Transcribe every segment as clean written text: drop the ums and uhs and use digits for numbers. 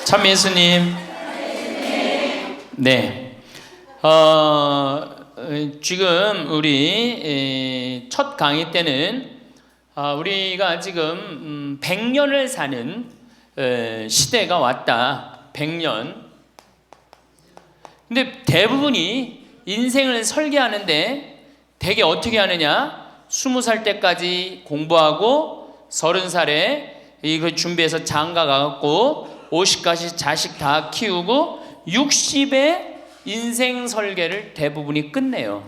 참 예수님. 네. 지금 우리 첫 강의 때는 우리가 지금 100년을 사는 시대가 왔다. 100년. 근데 대부분이 인생을 설계하는데 되게 어떻게 하느냐? 20살 때까지 공부하고 30살에 이거 준비해서 장가 가갖고 50까지 자식 다 키우고 60에 인생 설계를 대부분이 끝내요.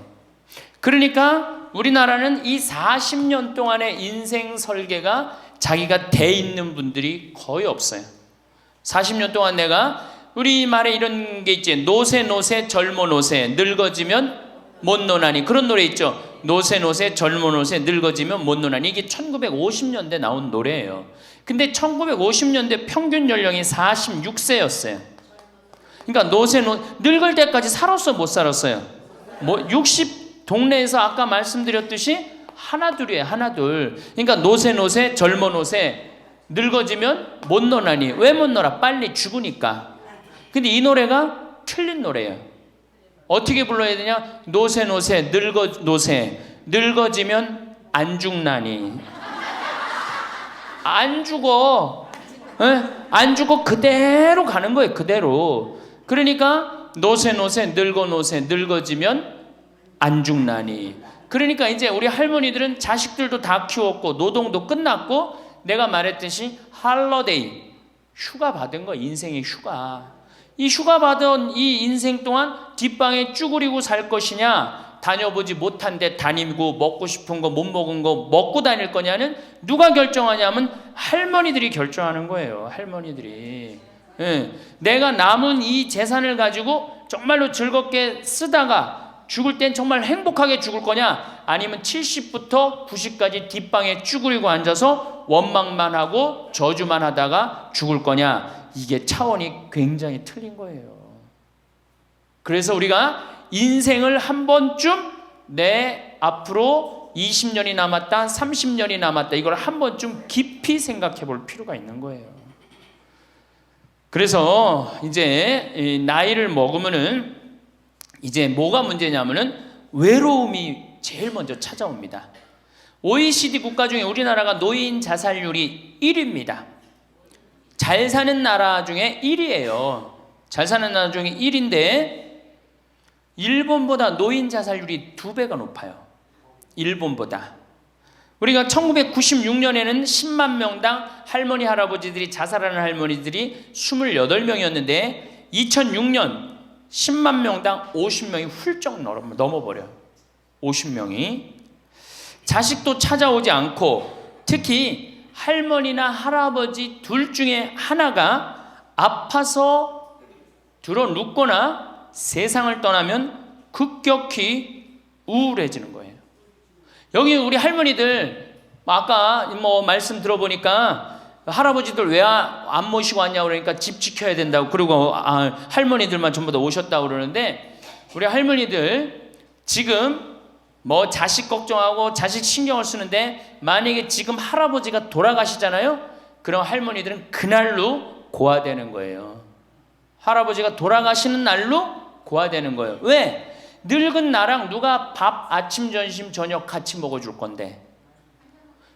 그러니까 우리나라는 이 40년 동안의 인생 설계가 자기가 돼 있는 분들이 거의 없어요. 40년 동안 내가 우리 말에 이런 게 있지. 노세 노세 젊어 노세 늙어지면 못 노나니. 그런 노래 있죠. 노세 노세 젊어 노세 늙어지면 못 노나니. 이게 1950년대 나온 노래예요. 근데 1950년대 평균 연령이 46세였어요. 그러니까 늙을 때까지 살았어 못 살았어요? 60 동네에서 아까 말씀드렸듯이 하나둘이에요. 하나둘. 그러니까 노세 노세 젊어 노세 늙어지면 못 노나니. 왜 못 놀아? 빨리 죽으니까. 근데 이 노래가 틀린 노래예요. 어떻게 불러야 되냐? 노세 노세 노세 늙어지면 안 죽나니. 안 죽어. 안 죽어. 그대로 가는 거예요. 그대로. 그러니까 노세 노세 노세 늙어지면 안 죽나니. 그러니까 이제 우리 할머니들은 자식들도 다 키웠고 노동도 끝났고 내가 말했듯이 할러데이 휴가 받은 거. 인생의 휴가. 이 휴가 받은 이 인생 동안 뒷방에 쭈그리고 살 것이냐, 다녀보지 못한 데 다니고 먹고 싶은 거 못 먹은 거 먹고 다닐 거냐는 누가 결정하냐면 할머니들이 결정하는 거예요. 할머니들이. 내가 남은 이 재산을 가지고 정말로 즐겁게 쓰다가 죽을 땐 정말 행복하게 죽을 거냐, 아니면 70부터 90까지 뒷방에 쭈그리고 앉아서 원망만 하고 저주만 하다가 죽을 거냐. 이게 차원이 굉장히 틀린 거예요. 그래서 우리가 인생을 한 번쯤 내 앞으로 20년이 남았다, 30년이 남았다, 이걸 한 번쯤 깊이 생각해 볼 필요가 있는 거예요. 그래서 이제 나이를 먹으면은 이제 뭐가 문제냐면은 외로움이 제일 먼저 찾아옵니다. OECD 국가 중에 우리나라가 노인 자살률이 1위입니다. 잘 사는 나라 중에 1위예요. 잘 사는 나라 중에 1위인데 일본보다 노인 자살률이 2배가 높아요. 일본보다. 우리가 1996년에는 10만 명당 할머니 할아버지들이 자살하는 할머니들이 28명이었는데 2006년 10만 명당 50명이 훌쩍 넘어버려요. 50명이. 자식도 찾아오지 않고 특히 할머니나 할아버지 둘 중에 하나가 아파서 들어눕거나 세상을 떠나면 급격히 우울해지는 거예요. 여기 우리 할머니들 아까 말씀 들어보니까 할아버지들 왜 안 모시고 왔냐고 그러니까 집 지켜야 된다고, 그리고 할머니들만 전부 다 오셨다고 그러는데 우리 할머니들 지금 자식 걱정하고 자식 신경을 쓰는데 만약에 지금 할아버지가 돌아가시잖아요. 그럼 할머니들은 그날로 고아되는 거예요. 할아버지가 돌아가시는 날로 고아되는 거예요. 왜? 늙은 나랑 누가 밥 아침 점심 저녁 같이 먹어줄 건데,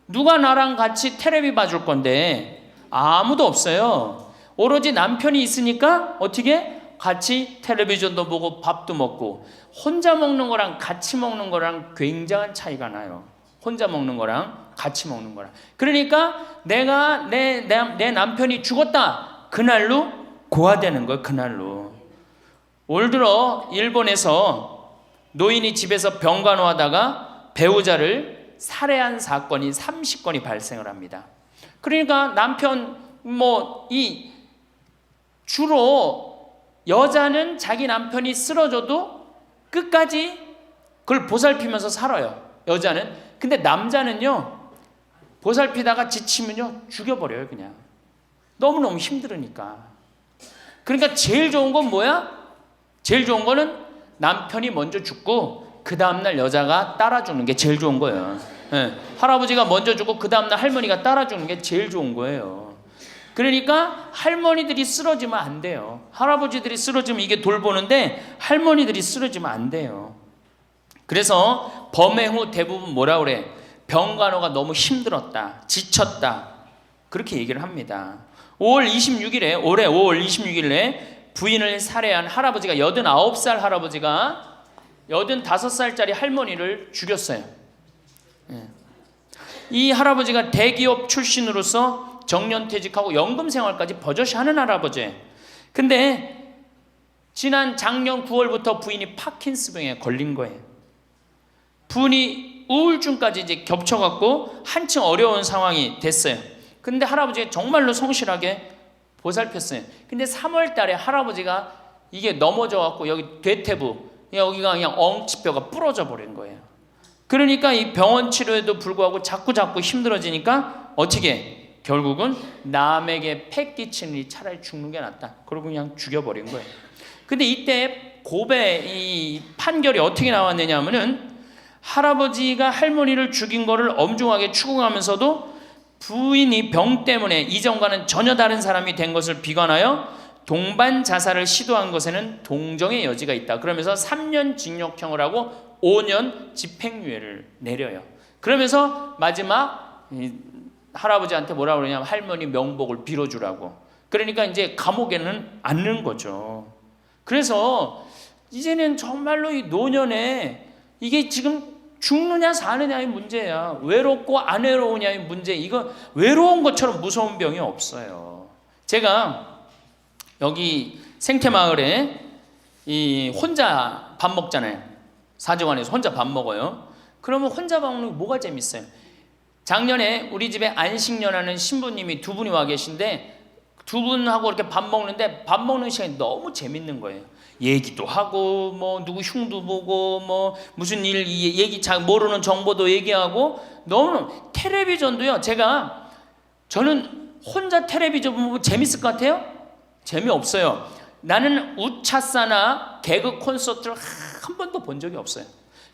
누가 나랑 같이 텔레비 봐줄 건데 아무도 없어요. 오로지 남편이 있으니까 어떻게 같이 텔레비전도 보고 밥도 먹고. 혼자 먹는 거랑 같이 먹는 거랑 굉장한 차이가 나요. 혼자 먹는 거랑 같이 먹는 거랑. 그러니까 내가 내 남편이 죽었다, 그날로 고아되는 거예요. 그날로. 올 들어 일본에서 노인이 집에서 병간호하다가 배우자를 살해한 사건이 30건이 발생을 합니다. 그러니까 남편 주로 여자는 자기 남편이 쓰러져도 끝까지 그걸 보살피면서 살아요. 여자는. 근데 남자는요, 보살피다가 지치면요 죽여버려요. 그냥 너무너무 힘들으니까. 그러니까 제일 좋은 건 뭐야? 제일 좋은 거는 남편이 먼저 죽고 그 다음날 여자가 따라 죽는 게 제일 좋은 거예요. 할아버지가 먼저 죽고 그 다음날 할머니가 따라 죽는 게 제일 좋은 거예요. 그러니까 할머니들이 쓰러지면 안 돼요. 할아버지들이 쓰러지면 이게 돌보는데 할머니들이 쓰러지면 안 돼요. 그래서 범행 후 대부분 뭐라 그래? 병간호가 너무 힘들었다, 지쳤다, 그렇게 얘기를 합니다. 올해 5월 26일에 부인을 살해한 할아버지가 89살 할아버지가 85살짜리 할머니를 죽였어요. 이 할아버지가 대기업 출신으로서 정년퇴직하고 연금 생활까지 버젓이 하는 할아버지. 근데 지난 작년 9월부터 부인이 파킨스병에 걸린 거예요. 부인이 우울증까지 이제 겹쳐갖고 한층 어려운 상황이 됐어요. 근데 할아버지가 정말로 성실하게 보살폈어요. 근데 3월 달에 할아버지가 이게 넘어져갖고 여기 대퇴부, 여기가 그냥 엉치뼈가 부러져 버린 거예요. 그러니까 이 병원 치료에도 불구하고 자꾸 힘들어지니까 어떻게 결국은 남에게 패 끼치니 차라리 죽는 게 낫다. 그러고 그냥 죽여버린 거예요. 근데 이때 이 판결이 어떻게 나왔느냐 하면은 할아버지가 할머니를 죽인 거를 엄중하게 추궁하면서도 부인이 병 때문에 이전과는 전혀 다른 사람이 된 것을 비관하여 동반 자살을 시도한 것에는 동정의 여지가 있다. 그러면서 3년 징역형을 하고 5년 집행유예를 내려요. 그러면서 마지막 할아버지한테 뭐라고 그러냐면 할머니 명복을 빌어주라고. 그러니까 이제 감옥에는 안 넣은 거죠. 그래서 이제는 정말로 이 노년에 이게 지금 죽느냐 사느냐의 문제야. 외롭고 안 외로우냐의 문제. 이거 외로운 것처럼 무서운 병이 없어요. 제가 여기 생태마을에 혼자 밥 먹잖아요. 사정원에서 혼자 밥 먹어요. 그러면 혼자 밥 먹는 게 뭐가 재밌어요? 작년에 우리 집에 안식년하는 신부님이 2분이 와 계신데 두 분하고 이렇게 밥 먹는데 밥 먹는 시간이 너무 재밌는 거예요. 얘기도 하고 뭐 누구 흉도 보고 뭐 무슨 일 얘기 잘 모르는 정보도 얘기하고 너무 텔레비전도요. 저는 혼자 텔레비전 보면 재밌을 것 같아요? 재미없어요. 나는 우차사나 개그 콘서트를 한 번도 본 적이 없어요.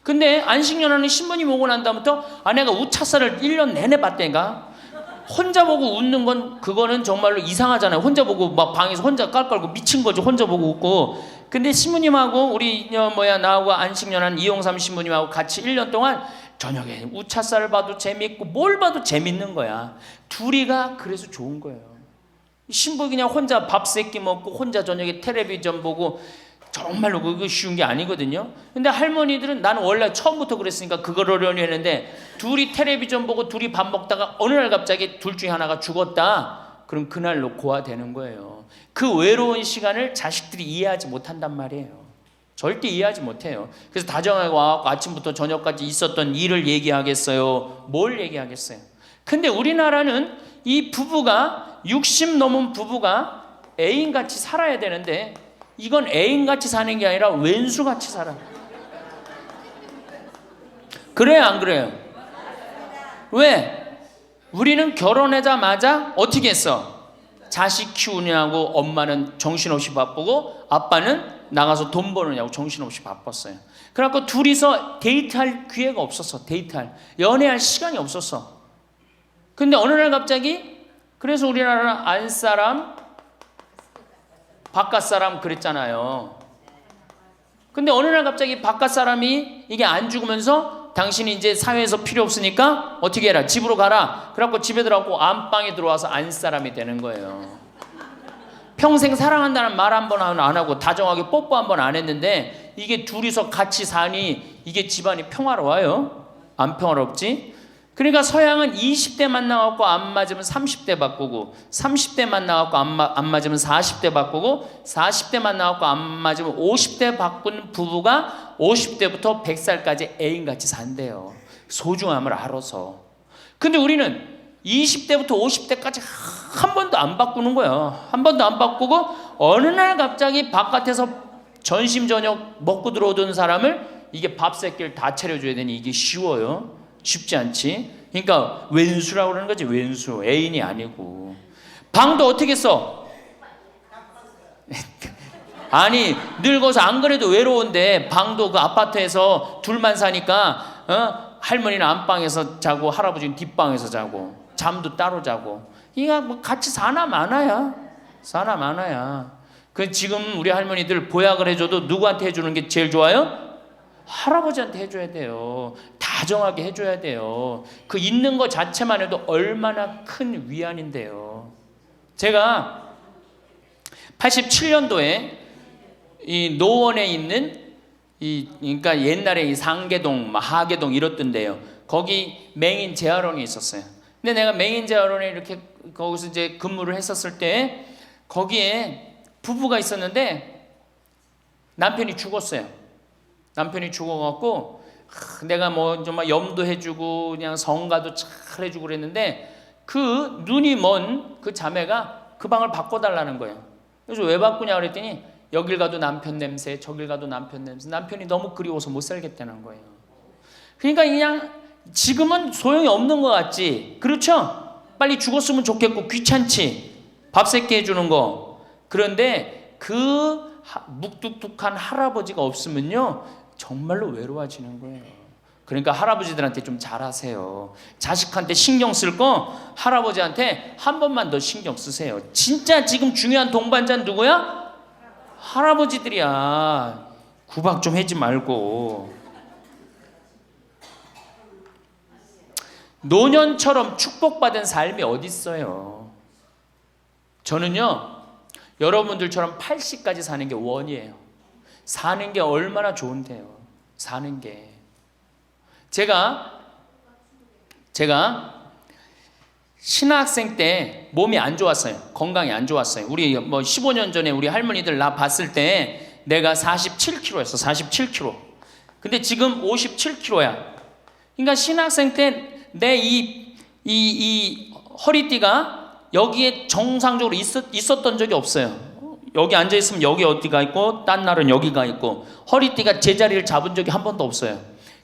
근데 안식년하는 신부님 오고 난 다음부터 내가 우차사를 1년 내내 봤다니까. 혼자 보고 웃는 건 그거는 정말로 이상하잖아요. 혼자 보고 막 방에서 혼자 깔깔고 미친 거죠. 혼자 보고 웃고. 근데 신부님하고 나하고 안식년한 이용삼 신부님하고 같이 1년 동안 저녁에 우차사를 봐도 재밌고 뭘 봐도 재밌는 거야. 둘이가 그래서 좋은 거예요. 신부 그냥 혼자 밥 세끼 먹고 혼자 저녁에 텔레비전 보고 정말로 그거 쉬운 게 아니거든요. 근데 할머니들은 나는 원래 처음부터 그랬으니까 그걸 어려운 했는데 둘이 텔레비전 보고 둘이 밥 먹다가 어느 날 갑자기 둘 중에 하나가 죽었다. 그럼 그날로 고아되는 거예요. 그 외로운 시간을 자식들이 이해하지 못한단 말이에요. 절대 이해하지 못해요. 그래서 다정하게 와서 아침부터 저녁까지 있었던 일을 얘기하겠어요? 뭘 얘기하겠어요? 근데 우리나라는 이 부부가 60 넘은 부부가 애인같이 살아야 되는데 이건 애인같이 사는 게 아니라 왼수같이 살아. 그래요, 안 그래요? 왜? 우리는 결혼하자마자 어떻게 했어? 자식 키우느냐고 엄마는 정신없이 바쁘고 아빠는 나가서 돈 버느냐고 정신없이 바빴어요. 그래갖고 둘이서 데이트할 기회가 없었어. 연애할 시간이 없었어. 근데 어느 날 갑자기 그래서 우리나라는 안사람 바깥 사람 그랬잖아요. 근데 어느 날 갑자기 바깥 사람이 이게 안 죽으면서 당신이 이제 사회에서 필요 없으니까 어떻게 해라, 집으로 가라. 그래갖고 집에 들어가고 안방에 들어와서 안 사람이 되는 거예요. 평생 사랑한다는 말 한 번 안 하고 다정하게 뽀뽀 한 번 안 했는데 이게 둘이서 같이 사니 이게 집안이 평화로워요? 안 평화롭지? 그러니까 서양은 20대 만나갖고 안 맞으면 30대 바꾸고 30대 만나갖고 안 맞으면 40대 바꾸고 40대 만나갖고 안 맞으면 50대 바꾼 부부가 50대부터 100살까지 애인같이 산대요. 소중함을 알아서. 근데 우리는 20대부터 50대까지 한 번도 안 바꾸는 거야. 한 번도 안 바꾸고 어느 날 갑자기 바깥에서 전심 저녁 먹고 들어오던 사람을 이게 밥 새끼를 다 차려줘야 되니 이게 쉬워요? 쉽지 않지. 그러니까 왼수라고 그러는 거지. 왼수, 애인이 아니고. 방도 어떻게 써? 아니 늙어서 안 그래도 외로운데 방도 그 아파트에서 둘만 사니까 할머니는 안방에서 자고 할아버지는 뒷방에서 자고 잠도 따로 자고 이가 뭐 같이 사나 마나야. 사나 마나야. 그 지금 우리 할머니들 보약을 해줘도 누구한테 해주는 게 제일 좋아요? 할아버지한테 해줘야 돼요. 다정하게 해줘야 돼요. 그 있는 것 자체만 해도 얼마나 큰 위안인데요. 제가 87년도에 이 노원에 있는 그러니까 옛날에 이 상계동, 하계동 이렇던데요. 거기 맹인 재활원이 있었어요. 근데 내가 맹인 재활원에 이렇게 거기서 이제 근무를 했었을 때 거기에 부부가 있었는데 남편이 죽었어요. 남편이 죽어갖고 내가 뭐 정말 염도해주고 그냥 성가도 잘 해주고 그랬는데 그 눈이 먼 그 자매가 그 방을 바꿔달라는 거예요. 그래서 왜 바꾸냐 그랬더니 여길 가도 남편 냄새, 저길 가도 남편 냄새. 남편이 너무 그리워서 못 살겠다는 거예요. 그러니까 그냥 지금은 소용이 없는 것 같지. 그렇죠? 빨리 죽었으면 좋겠고 귀찮지. 밥 새끼 해주는 거. 그런데 그 묵뚝뚝한 할아버지가 없으면요 정말로 외로워지는 거예요. 그러니까 할아버지들한테 좀 잘하세요. 자식한테 신경 쓸 거 할아버지한테 한 번만 더 신경 쓰세요. 진짜 지금 중요한 동반자는 누구야? 할아버지들이야. 구박 좀 하지 말고. 노년처럼 축복받은 삶이 어디 있어요? 저는요 여러분들처럼 80까지 사는 게 원이에요. 사는 게 얼마나 좋은데요. 사는 게 제가 신학생 때 몸이 안 좋았어요. 건강이 안 좋았어요. 우리 뭐 15년 전에 우리 할머니들 나 봤을 때 내가 47kg였어. 47kg. 근데 지금 57kg야. 그러니까 신학생 때 내 이 허리띠가 여기에 정상적으로 있었던 적이 없어요. 여기 앉아 있으면 여기 어디가 있고 딴 날은 여기가 있고 허리띠가 제자리를 잡은 적이 한 번도 없어요.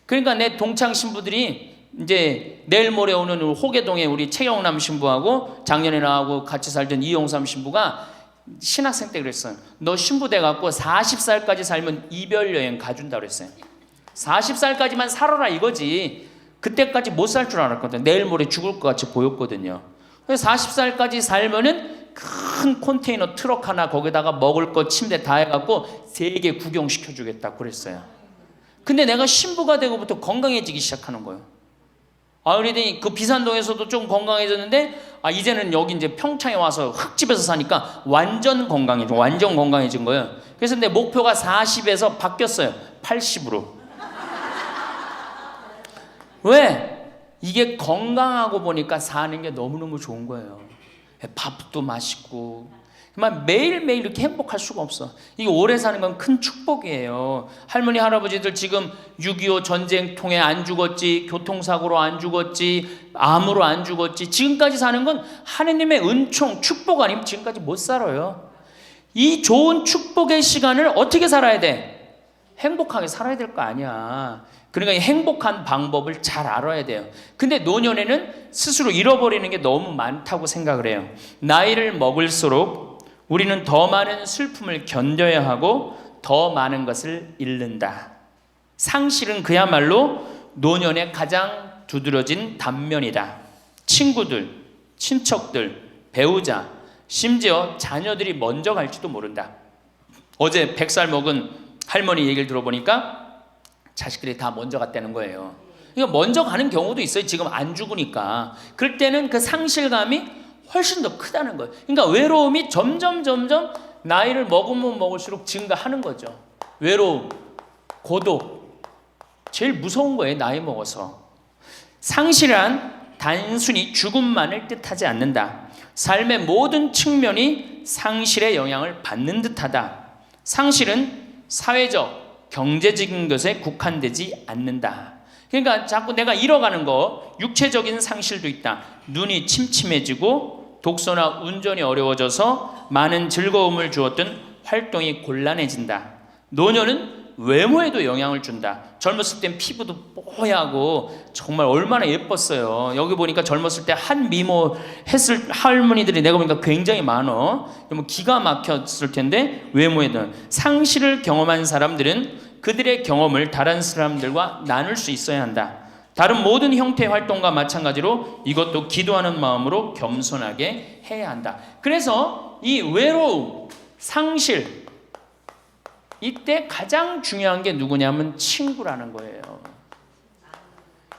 그러니까 내 동창 신부들이 이제 내일 모레 오는 호계동에 우리 최영남 신부하고 작년에 나하고 같이 살던 이용삼 신부가 신학생 때 그랬어요. 너 신부 돼갖고 40살까지 살면 이별 여행 가준다 그랬어요. 40살까지만 살아라 이거지. 그때까지 못 살 줄 알았거든. 내일 모레 죽을 것 같이 보였거든요. 그래서 40살까지 살면은 큰 컨테이너 트럭 하나 거기다가 먹을 거 침대 다 해갖고 세계 구경시켜주겠다 그랬어요. 근데 내가 신부가 되고부터 건강해지기 시작하는 거예요. 그러더니 그 비산동에서도 좀 건강해졌는데 이제는 여기 이제 평창에 와서 흙집에서 사니까 완전 건강해진 거예요. 그래서 내 목표가 40에서 바뀌었어요. 80으로. 왜? 이게 건강하고 보니까 사는 게 너무너무 좋은 거예요. 밥도 맛있고 매일매일 이렇게 행복할 수가 없어. 이게 오래 사는 건 큰 축복이에요. 할머니 할아버지들 지금 6.25 전쟁 통해 안 죽었지, 교통사고로 안 죽었지, 암으로 안 죽었지, 지금까지 사는 건 하느님의 은총 축복 아니면 지금까지 못 살아요. 이 좋은 축복의 시간을 어떻게 살아야 돼? 행복하게 살아야 될 거 아니야. 그러니까 이 행복한 방법을 잘 알아야 돼요. 근데 노년에는 스스로 잃어버리는 게 너무 많다고 생각을 해요. 나이를 먹을수록 우리는 더 많은 슬픔을 견뎌야 하고 더 많은 것을 잃는다. 상실은 그야말로 노년의 가장 두드러진 단면이다. 친구들, 친척들, 배우자, 심지어 자녀들이 먼저 갈지도 모른다. 어제 100살 먹은 할머니 얘기를 들어보니까 자식들이 다 먼저 갔다는 거예요. 그러니까 먼저 가는 경우도 있어요. 지금 안 죽으니까. 그럴 때는 그 상실감이 훨씬 더 크다는 거예요. 그러니까 외로움이 점점 나이를 먹으면 먹을수록 증가하는 거죠. 외로움, 고독. 제일 무서운 거예요. 나이 먹어서. 상실은 단순히 죽음만을 뜻하지 않는다. 삶의 모든 측면이 상실의 영향을 받는 듯하다. 상실은 사회적, 경제적인 것에 국한되지 않는다. 그러니까 자꾸 내가 잃어가는 거, 육체적인 상실도 있다. 눈이 침침해지고 독서나 운전이 어려워져서 많은 즐거움을 주었던 활동이 곤란해진다. 노년은 외모에도 영향을 준다. 젊었을 땐 피부도 뽀얗고 정말 얼마나 예뻤어요. 여기 보니까 젊었을 때 한 미모 했을 할머니들이 내가 보니까 굉장히 많어. 기가 막혔을 텐데 외모에도. 상실을 경험한 사람들은 그들의 경험을 다른 사람들과 나눌 수 있어야 한다. 다른 모든 형태의 활동과 마찬가지로 이것도 기도하는 마음으로 겸손하게 해야 한다. 그래서 이 외로움, 상실, 이때 가장 중요한 게 누구냐면 친구라는 거예요.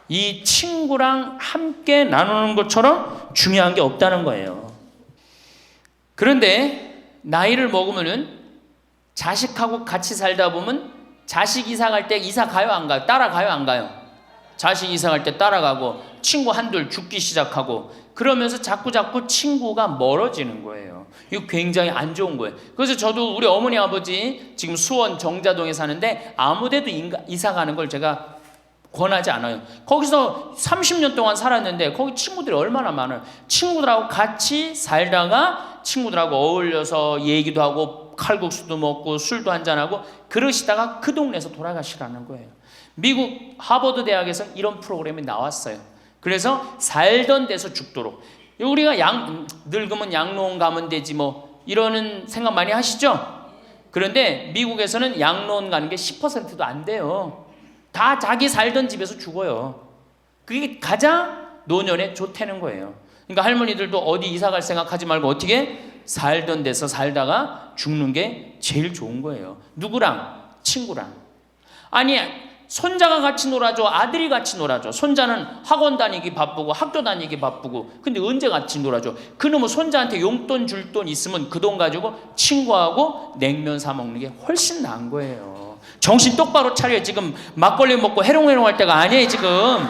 이 친구랑 함께 나누는 것처럼 중요한 게 없다는 거예요. 그런데 나이를 먹으면은 자식하고 같이 살다 보면 자식 이사 갈 때 이사 가요 안 가요? 따라가요 안 가요? 자식 이사 갈 때 따라가고 친구 한둘 죽기 시작하고 그러면서 자꾸 친구가 멀어지는 거예요. 이거 굉장히 안 좋은 거예요. 그래서 저도 우리 어머니 아버지 지금 수원 정자동에 사는데 아무데도 이사 가는 걸 제가 권하지 않아요. 거기서 30년 동안 살았는데 거기 친구들이 얼마나 많아요. 친구들하고 같이 살다가 친구들하고 어울려서 얘기도 하고 칼국수도 먹고 술도 한잔하고 그러시다가 그 동네에서 돌아가시라는 거예요. 미국 하버드 대학에서 이런 프로그램이 나왔어요. 그래서 살던 데서 죽도록. 우리가 늙으면 양로원 가면 되지 뭐 이러는 생각 많이 하시죠? 그런데 미국에서는 양로원 가는 게 10%도 안 돼요. 다 자기 살던 집에서 죽어요. 그게 가장 노년에 좋다는 거예요. 그러니까 할머니들도 어디 이사 갈 생각하지 말고 어떻게 살던 데서 살다가 죽는 게 제일 좋은 거예요. 누구랑? 친구랑. 아니 손자가 같이 놀아줘, 아들이 같이 놀아줘. 손자는 학원 다니기 바쁘고 학교 다니기 바쁘고 근데 언제 같이 놀아줘? 그놈은 손자한테 용돈 줄 돈 있으면 그 돈 가지고 친구하고 냉면 사 먹는 게 훨씬 나은 거예요. 정신 똑바로 차려. 지금 막걸리 먹고 해롱해롱 할 때가 아니에요 지금.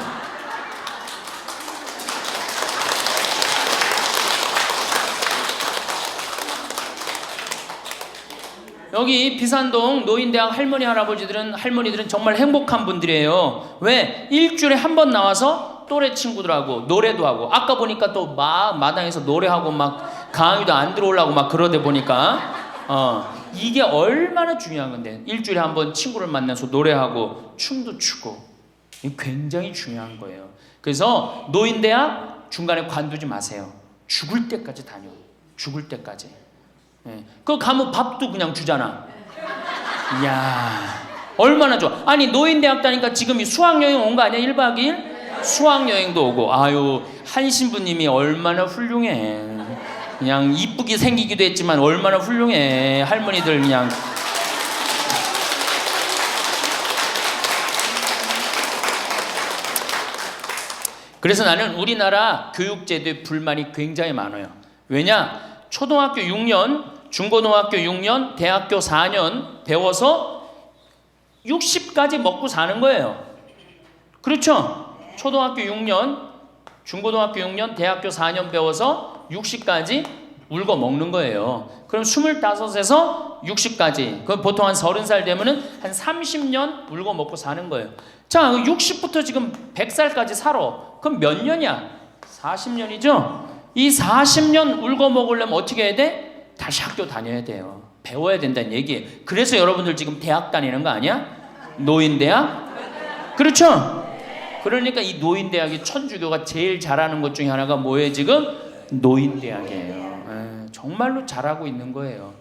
여기 비산동 노인대학 할머니들은 정말 행복한 분들이에요. 왜? 일주일에 한 번 나와서 또래 친구들하고 노래도 하고 아까 보니까 또 막 마당에서 노래하고 막 강의도 안 들어오려고 막 그러다 보니까 이게 얼마나 중요한 건데 일주일에 한 번 친구를 만나서 노래하고 춤도 추고 이게 굉장히 중요한 거예요. 그래서 노인대학 중간에 관두지 마세요. 죽을 때까지 다녀. 죽을 때까지. 그거 가면 밥도 그냥 주잖아. 이야 얼마나 좋아. 아니 노인대학 다니까 지금 수학여행 온 거 아니야? 1박 2일? 수학여행도 오고. 아유 한 신부님이 얼마나 훌륭해. 그냥 이쁘게 생기기도 했지만 얼마나 훌륭해. 할머니들 그냥. 그래서 나는 우리나라 교육제도에 불만이 굉장히 많아요. 왜냐? 초등학교 6년 중고등학교 6년, 대학교 4년 배워서 60까지 먹고 사는 거예요. 그렇죠? 초등학교 6년, 중고등학교 6년, 대학교 4년 배워서 60까지 울고 먹는 거예요. 그럼 25에서 60까지. 그럼 보통 한 30살 되면은 한 30년 울고 먹고 사는 거예요. 자, 60부터 지금 100살까지 살아. 그럼 몇 년이야? 40년이죠? 이 40년 울고 먹으려면 어떻게 해야 돼? 다시 학교 다녀야 돼요. 배워야 된다는 얘기예요. 그래서 여러분들 지금 대학 다니는 거 아니야? 노인대학? 그렇죠? 그러니까 이 노인대학이 천주교가 제일 잘하는 것 중에 하나가 뭐예요 지금? 노인대학이에요. 정말로 잘하고 있는 거예요.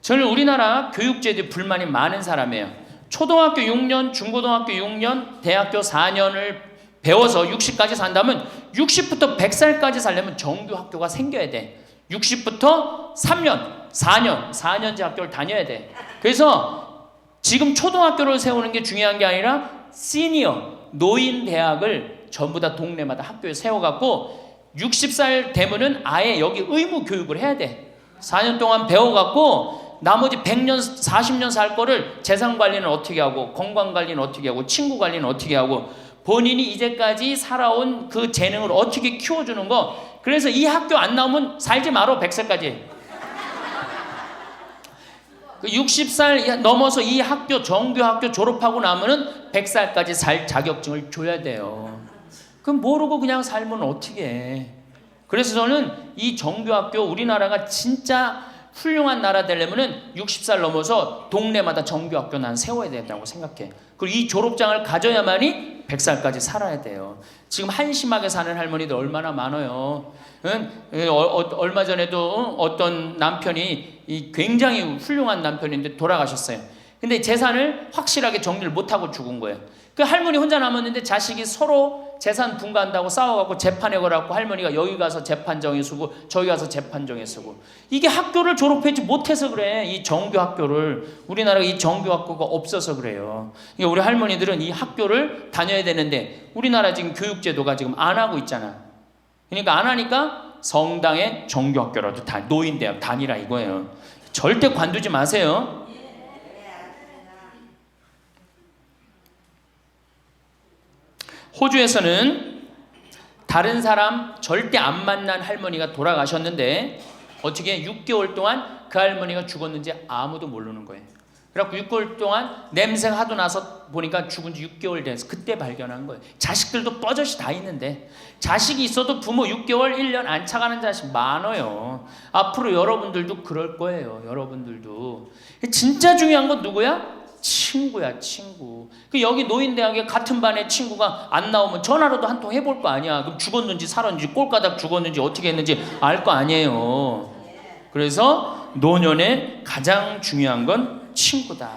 저는 우리나라 교육제도에 불만이 많은 사람이에요. 초등학교 6년, 중고등학교 6년, 대학교 4년을 배워서 60까지 산다면 60부터 100살까지 살려면 정규 학교가 생겨야 돼. 60부터 3년, 4년제 학교를 다녀야 돼. 그래서 지금 초등학교를 세우는 게 중요한 게 아니라 시니어, 노인 대학을 전부 다 동네마다 학교에 세워갖고 60살 되면은 아예 여기 의무 교육을 해야 돼. 4년 동안 배워갖고 나머지 100년, 40년 살 거를 재산 관리는 어떻게 하고 건강 관리는 어떻게 하고 친구 관리는 어떻게 하고 본인이 이제까지 살아온 그 재능을 어떻게 키워주는 거. 그래서 이 학교 안 나오면 살지 말어. 100살까지. 60살 넘어서 이 학교 정규 학교 졸업하고 나면은 100살까지 살 자격증을 줘야 돼요. 그럼 모르고 그냥 살면 어떻게 해. 그래서 저는 이 정규 학교 우리나라가 진짜 훌륭한 나라 되려면은 60살 넘어서 동네마다 정규 학교 난 세워야 된다고 생각해. 그리고 이 졸업장을 가져야만이 100살까지 살아야 돼요. 지금 한심하게 사는 할머니들 얼마나 많아요. 얼마 전에도 어떤 남편이 굉장히 훌륭한 남편인데 돌아가셨어요. 근데 재산을 확실하게 정리를 못하고 죽은 거예요. 그 할머니 혼자 남았는데 자식이 서로 재산 분가한다고 싸워갖고 재판에 걸어갖고 할머니가 여기 가서 재판정에 서고 저기 가서 재판정에 서고. 이게 학교를 졸업하지 못해서 그래. 이 정규 학교를. 우리나라가 이 정규 학교가 없어서 그래요. 그러니까 우리 할머니들은 이 학교를 다녀야 되는데 우리나라 지금 교육제도가 지금 안 하고 있잖아. 그러니까 안 하니까 성당의 정규 학교라도 노인대학 다니라 이거예요. 절대 관두지 마세요. 호주에서는 다른 사람 절대 안 만난 할머니가 돌아가셨는데 어떻게 6개월 동안 그 할머니가 죽었는지 아무도 모르는 거예요. 그래갖고 6개월 동안 냄새가 하도 나서 보니까 죽은 지 6개월 돼서 그때 발견한 거예요. 자식들도 뻐젓이 다 있는데 자식이 있어도 부모 6개월, 1년 안 차가는 자식 많아요. 앞으로 여러분들도 그럴 거예요. 여러분들도. 진짜 중요한 건 누구야? 친구야, 친구. 그 여기 노인대학에 같은 반에 친구가 안 나오면 전화로도 한 통 해볼 거 아니야. 그럼 죽었는지 살았는지 꼴가닥 죽었는지 어떻게 했는지 알 거 아니에요. 그래서 노년에 가장 중요한 건 친구다.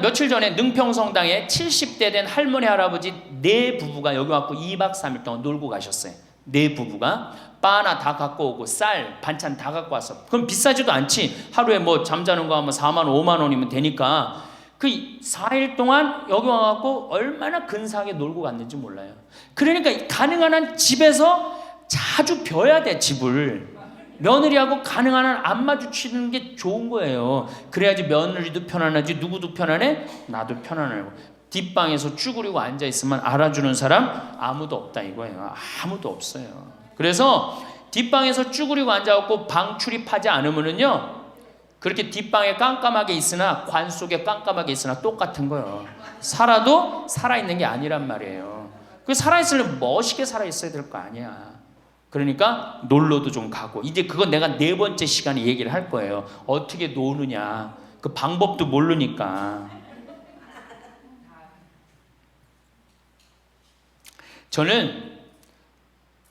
며칠 전에 능평성당에 70대 된 할머니 할아버지 네 부부가 여기 왔고 2박 3일 동안 놀고 가셨어요. 네 부부가 바나 다 갖고 오고 쌀 반찬 다 갖고 왔어. 그럼 비싸지도 않지. 하루에 뭐 잠자는 거 하면 4만 원 5만 원이면 되니까 그 4일 동안 여기 와갖고 얼마나 근사하게 놀고 갔는지 몰라요. 그러니까 가능한 한 집에서 자주 벼야 돼. 집을 며느리하고 가능한 한 안 마주치는 게 좋은 거예요. 그래야지 며느리도 편안하지. 누구도 편안해? 나도 편안하고. 뒷방에서 쭈그리고 앉아있으면 알아주는 사람 아무도 없다 이거예요. 아무도 없어요. 그래서 뒷방에서 쭈그리고 앉아갖고 방 출입하지 않으면은요, 그렇게 뒷방에 깜깜하게 있으나 관 속에 깜깜하게 있으나 똑같은 거예요. 살아도 살아있는 게 아니란 말이에요. 그 살아있으려면 멋있게 살아있어야 될 거 아니야. 그러니까 놀러도 좀 가고. 이제 그건 내가 4번째 시간에 얘기를 할 거예요. 어떻게 노느냐. 그 방법도 모르니까. 저는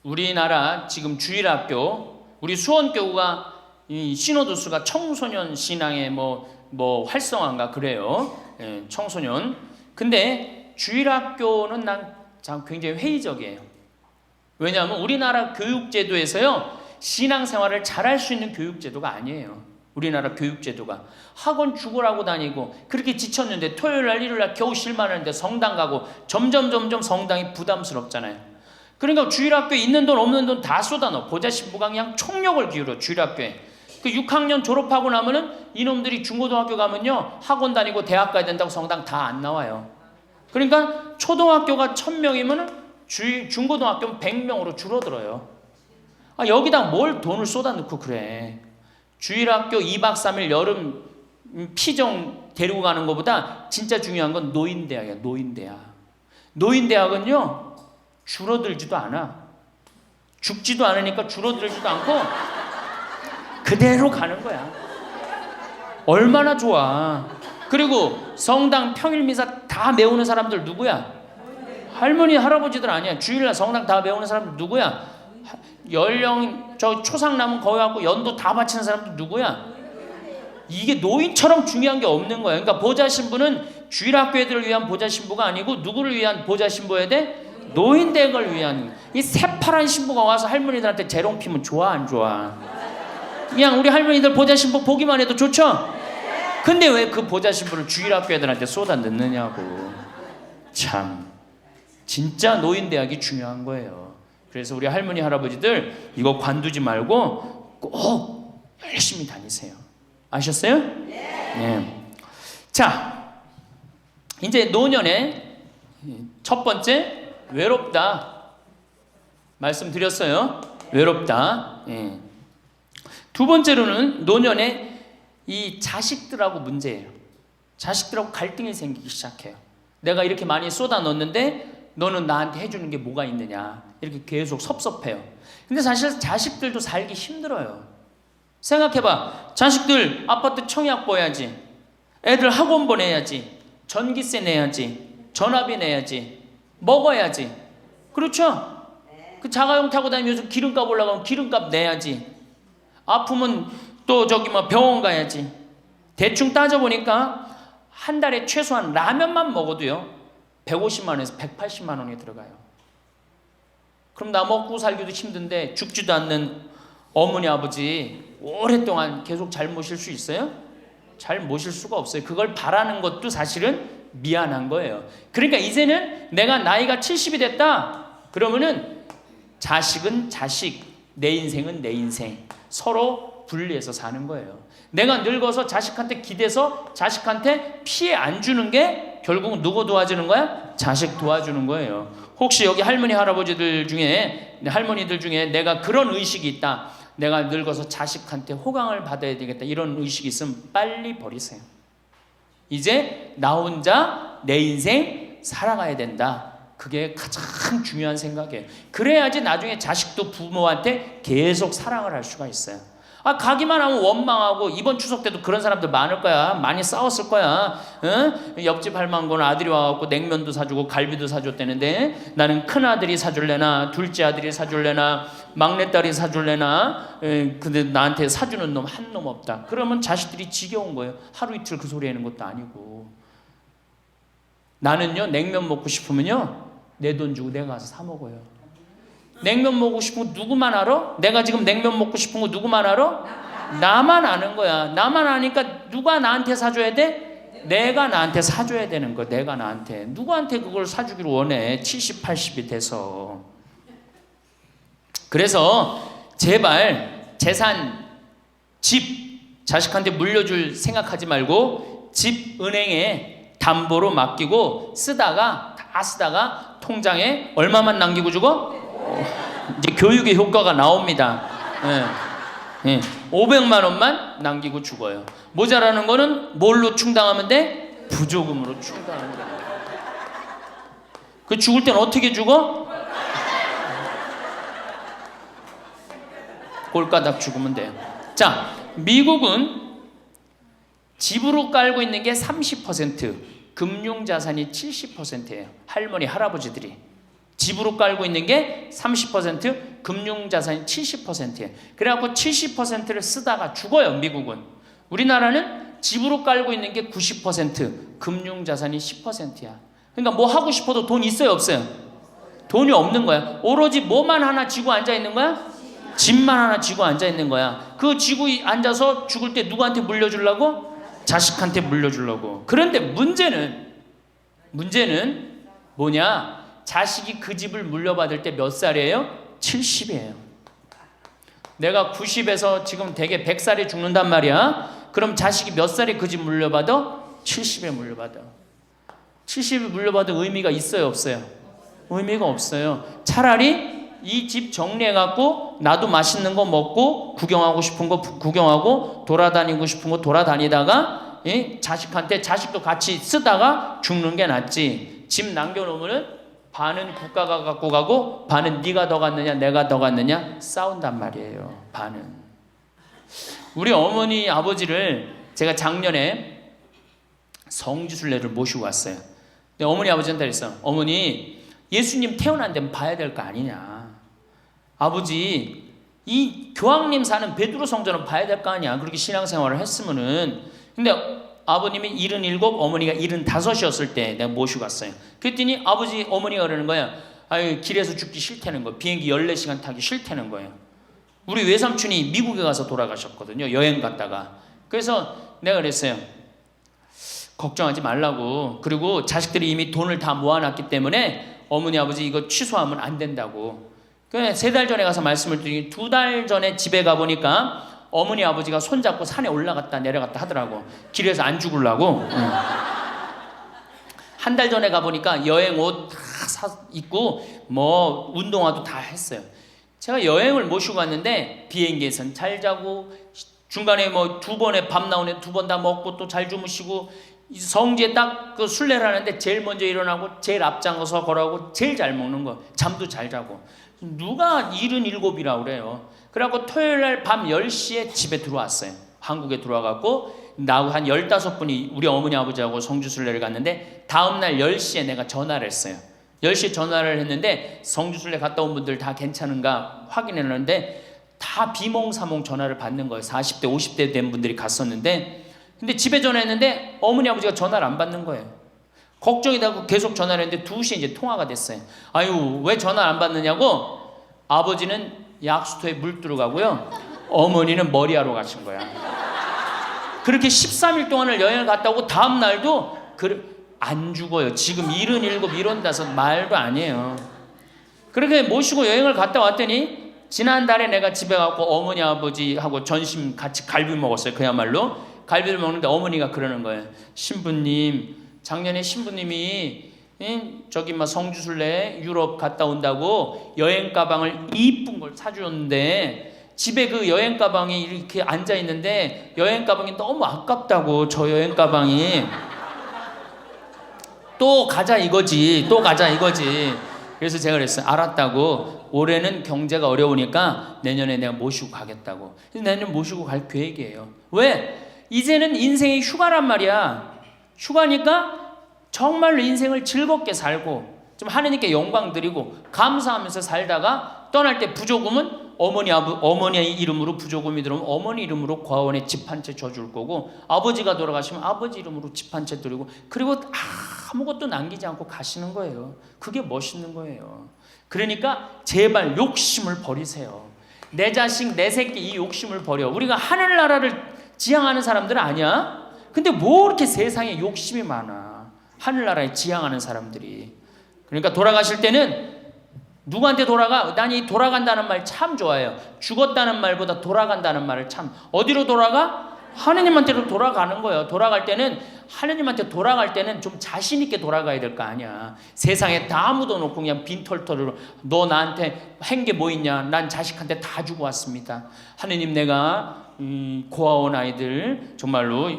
우리나라 지금 주일학교, 우리 수원교구가 이 신호도수가 청소년 신앙의 뭐 활성화인가 그래요. 예, 청소년. 근데 주일학교는 난 참 굉장히 회의적이에요. 왜냐하면 우리나라 교육제도에서요, 신앙생활을 잘할 수 있는 교육제도가 아니에요. 우리나라 교육제도가. 학원 죽으라고 다니고 그렇게 지쳤는데 토요일날 일요일날 겨우 실만하는데 성당 가고 점점 성당이 부담스럽잖아요. 그러니까 주일학교에 있는 돈 없는 돈 다 쏟아넣어. 보좌신부가 그냥 총력을 기울여. 주일학교에 그 6학년 졸업하고 나면은 이놈들이 중고등학교 가면요, 학원 다니고 대학 가야 된다고 성당 다 안 나와요. 그러니까 초등학교가 1000명이면은 중고등학교는 100명으로 줄어들어요. 여기다 뭘 돈을 쏟아넣고 그래. 주일학교 2박 3일 여름 피정 데리고 가는 것보다 진짜 중요한 건 노인대학이야. 노인대학. 노인대학은요, 줄어들지도 않아. 죽지도 않으니까 줄어들지도 않고 그대로 가는 거야. 얼마나 좋아. 그리고 성당 평일미사 다 메우는 사람들 누구야? 할머니 할아버지들 아니야. 주일날 성당 다 메우는 사람들 누구야? 연령 저 초상 남은 거기 갖고 연도 다 바치는 사람들 누구야? 이게 노인처럼 중요한 게 없는 거야. 그러니까 보좌신부는 주일학교 애들을 위한 보좌신부가 아니고 누구를 위한 보좌신부여야 돼? 노인댁을 위한. 이 새파란 신부가 와서 할머니들한테 재롱 피면 좋아 안 좋아? 그냥 우리 할머니들 보좌신부 보기만 해도 좋죠? 근데 왜 그 보좌신부를 주일학교 애들한테 쏟아 넣느냐고. 참 진짜 노인대학이 중요한 거예요. 그래서 우리 할머니 할아버지들 이거 관두지 말고 꼭 열심히 다니세요. 아셨어요? 네. 자, 이제 노년에 첫 번째 외롭다 말씀드렸어요. 외롭다. 예. 두 번째로는 노년에 이 자식들하고 문제예요. 자식들하고 갈등이 생기기 시작해요. 내가 이렇게 많이 쏟아 넣었는데 너는 나한테 해주는 게 뭐가 있느냐. 이렇게 계속 섭섭해요. 근데 사실 자식들도 살기 힘들어요. 생각해봐. 자식들 아파트 청약 보야지. 애들 학원 보내야지. 전기세 내야지. 전화비 내야지. 먹어야지. 그렇죠? 그 자가용 타고 다니면 요즘 기름값 올라가면 기름값 내야지. 아프면 또 병원 가야지. 대충 따져보니까 한 달에 최소한 라면만 먹어도요 150만 원에서 180만 원이 들어가요. 그럼 나 먹고 살기도 힘든데 죽지도 않는 어머니 아버지 오랫동안 계속 잘 모실 수 있어요? 잘 모실 수가 없어요. 그걸 바라는 것도 사실은 미안한 거예요. 그러니까 이제는 내가 나이가 70이 됐다 그러면은 자식은 자식, 내 인생은 내 인생, 서로 분리해서 사는 거예요. 내가 늙어서 자식한테 기대서 자식한테 피해 안 주는 게 결국은 누구 도와주는 거야? 자식 도와주는 거예요. 혹시 여기 할머니 할아버지들 중에, 할머니들 중에 내가 그런 의식이 있다, 내가 늙어서 자식한테 호강을 받아야 되겠다, 이런 의식이 있으면 빨리 버리세요. 이제 나 혼자 내 인생 살아가야 된다. 그게 가장 중요한 생각이에요. 그래야지 나중에 자식도 부모한테 계속 사랑을 할 수가 있어요. 가기만 하면 원망하고, 이번 추석 때도 그런 사람들 많을 거야. 많이 싸웠을 거야. 응? 옆집 할망구는 아들이 와갖고 냉면도 사주고 갈비도 사줬다는데 나는 큰아들이 사줄래나 둘째 아들이 사줄래나 막내딸이 사줄래나, 근데 나한테 사주는 놈 한 놈 없다. 그러면 자식들이 지겨운 거예요. 하루 이틀 그 소리 하는 것도 아니고. 나는요 냉면 먹고 싶으면요 내 돈 주고 내가 가서 사 먹어요. 냉면 먹고 싶은 거 누구만 알아? 내가 지금 냉면 먹고 싶은 거 누구만 알아? 나만 아는 거야. 나만 아니까 누가 나한테 사줘야 돼? 내가 나한테 사줘야 되는 거야. 내가 나한테. 누구한테 그걸 사주기를 원해? 70, 80이 돼서. 그래서 제발 재산, 집 자식한테 물려줄 생각하지 말고 집 은행에 담보로 맡기고 다 쓰다가 통장에 얼마만 남기고 주고? 이제 교육의 효과가 나옵니다. 500만 원만 남기고 죽어요. 모자라는 거는 뭘로 충당하면 돼? 부조금으로 충당하면 돼. 그 죽을 땐 어떻게 죽어? 꼴까닥 죽으면 돼요. 자, 미국은 집으로 깔고 있는 게 30%, 금융자산이 70%예요. 할머니, 할아버지들이. 집으로 깔고 있는 게 30%, 금융자산이 70%예요. 그래갖고 70%를 쓰다가 죽어요, 미국은. 우리나라는 집으로 깔고 있는 게 90%, 금융자산이 10%야. 그러니까 뭐 하고 싶어도 돈 있어요, 없어요? 돈이 없는 거야. 오로지 뭐만 하나 쥐고 앉아 있는 거야? 집만 하나 쥐고 앉아 있는 거야. 그 쥐고 앉아서 죽을 때 누구한테 물려주려고? 자식한테 물려주려고. 그런데 문제는 뭐냐? 자식이 그 집을 물려받을 때 몇 살이에요? 70이에요. 내가 90에서 지금 대개 100살에 죽는단 말이야. 그럼 자식이 몇 살에 그 집 물려받아? 70에 물려받아. 70에 물려받을 의미가 있어요, 없어요? 의미가 없어요. 차라리 이 집 정리해갖고 나도 맛있는 거 먹고 구경하고 싶은 거 구경하고 돌아다니고 싶은 거 돌아다니다가 자식한테 자식도 같이 쓰다가 죽는 게 낫지. 집 남겨놓으면은 반은 국가가 갖고 가고 반은 네가 더 갖느냐 내가 더 갖느냐 싸운단 말이에요. 반은. 우리 어머니 아버지를 제가 작년에 성지순례를 모시고 왔어요. 근데 어머니 아버지한테 그랬어. 어머니, 예수님 태어난 데는 봐야 될 거 아니냐. 아버지, 이 교황님 사는 베드로 성전은 봐야 될 거 아니야. 그렇게 신앙생활을 했으면은. 근데 아버님이 77, 어머니가 75이었을 때 내가 모시고 갔어요. 그랬더니 아버지, 어머니가 그러는 거야. 아유, 길에서 죽기 싫다는 거야. 비행기 14시간 타기 싫다는 거예요. 우리 외삼촌이 미국에 가서 돌아가셨거든요. 여행 갔다가. 그래서 내가 그랬어요. 걱정하지 말라고. 그리고 자식들이 이미 돈을 다 모아놨기 때문에 어머니, 아버지 이거 취소하면 안 된다고. 3달 전에 가서 말씀을 드리니 2달 전에 집에 가보니까 어머니 아버지가 손잡고 산에 올라갔다 내려갔다 하더라고. 길에서 안 죽으려고. 한 달 전에 가보니까 여행 옷 다 입고 뭐 운동화도 다 했어요. 제가 여행을 모시고 갔는데 비행기에선 잘 자고 중간에 뭐 2번에 밥 나오네 2번 다 먹고 또 잘 주무시고 성지에 딱 그 순례를 하는데 제일 먼저 일어나고 제일 앞장서서 걸어가고 제일 잘 먹는 거, 잠도 잘 자고. 누가 77이라고 그래요. 그래갖고 토요일날 밤 10시에 집에 들어왔어요. 한국에 들어와갖고 나하고 한 15분이 우리 어머니 아버지하고 성주순례를 갔는데 다음날 10시에 내가 전화를 했어요. 10시에 전화를 했는데 성주순례 갔다 온 분들 다 괜찮은가 확인했는데 다 비몽사몽 전화를 받는 거예요. 40대 50대 된 분들이 갔었는데 근데 집에 전화했는데 어머니 아버지가 전화를 안 받는 거예요. 걱정이 되고 계속 전화를 했는데 2시에 이제 통화가 됐어요. 아유, 왜 전화를 안 받느냐고. 아버지는 약수터에 물 뜨러 가고요, 어머니는 머리하러 가신 거야. 그렇게 13일 동안을 여행을 갔다 오고 다음 날도 안 죽어요. 지금 77, 75 말도 아니에요. 그렇게 모시고 여행을 갔다 왔더니 지난달에 내가 집에 가고 어머니 아버지하고 점심 같이 갈비 먹었어요. 그야말로 갈비를 먹는데 어머니가 그러는 거예요. 신부님, 작년에 신부님이 저기 막 성주순례 유럽 갔다 온다고 여행 가방을 이쁜 걸 사주었는데 집에 그 여행 가방이 이렇게 앉아 있는데 여행 가방이 너무 아깝다고. 저 여행 가방이 또 가자 이거지, 또 가자 이거지. 그래서 제가 그랬어요. 알았다고. 올해는 경제가 어려우니까 내년에 내가 모시고 가겠다고. 그래서 내년 모시고 갈 계획이에요. 왜? 이제는 인생이 휴가란 말이야. 휴가니까 정말로 인생을 즐겁게 살고 좀 하느님께 영광 드리고 감사하면서 살다가 떠날 때 부조금은 어머니 이름으로 부조금이 들어오면 어머니 이름으로 과원에 집 한 채 줘줄 거고, 아버지가 돌아가시면 아버지 이름으로 집 한 채 드리고, 그리고 아무것도 남기지 않고 가시는 거예요. 그게 멋있는 거예요. 그러니까 제발 욕심을 버리세요. 내 자식, 내 새끼 이 욕심을 버려. 우리가 하늘나라를 지향하는 사람들은 아니야? 근데 뭐 이렇게 세상에 욕심이 많아. 하늘나라에 지향하는 사람들이. 그러니까 돌아가실 때는 누구한테 돌아가? 난 이 돌아간다는 말 참 좋아해요. 죽었다는 말보다 돌아간다는 말을 참. 어디로 돌아가? 하느님한테로 돌아가는 거예요. 돌아갈 때는 하느님한테 돌아갈 때는 좀 자신 있게 돌아가야 될 거 아니야. 세상에 다 묻어놓고 그냥 빈털터리로 너 나한테 한 게 뭐 있냐? 난 자식한테 다 주고 왔습니다. 하느님, 내가 고아원 아이들 정말로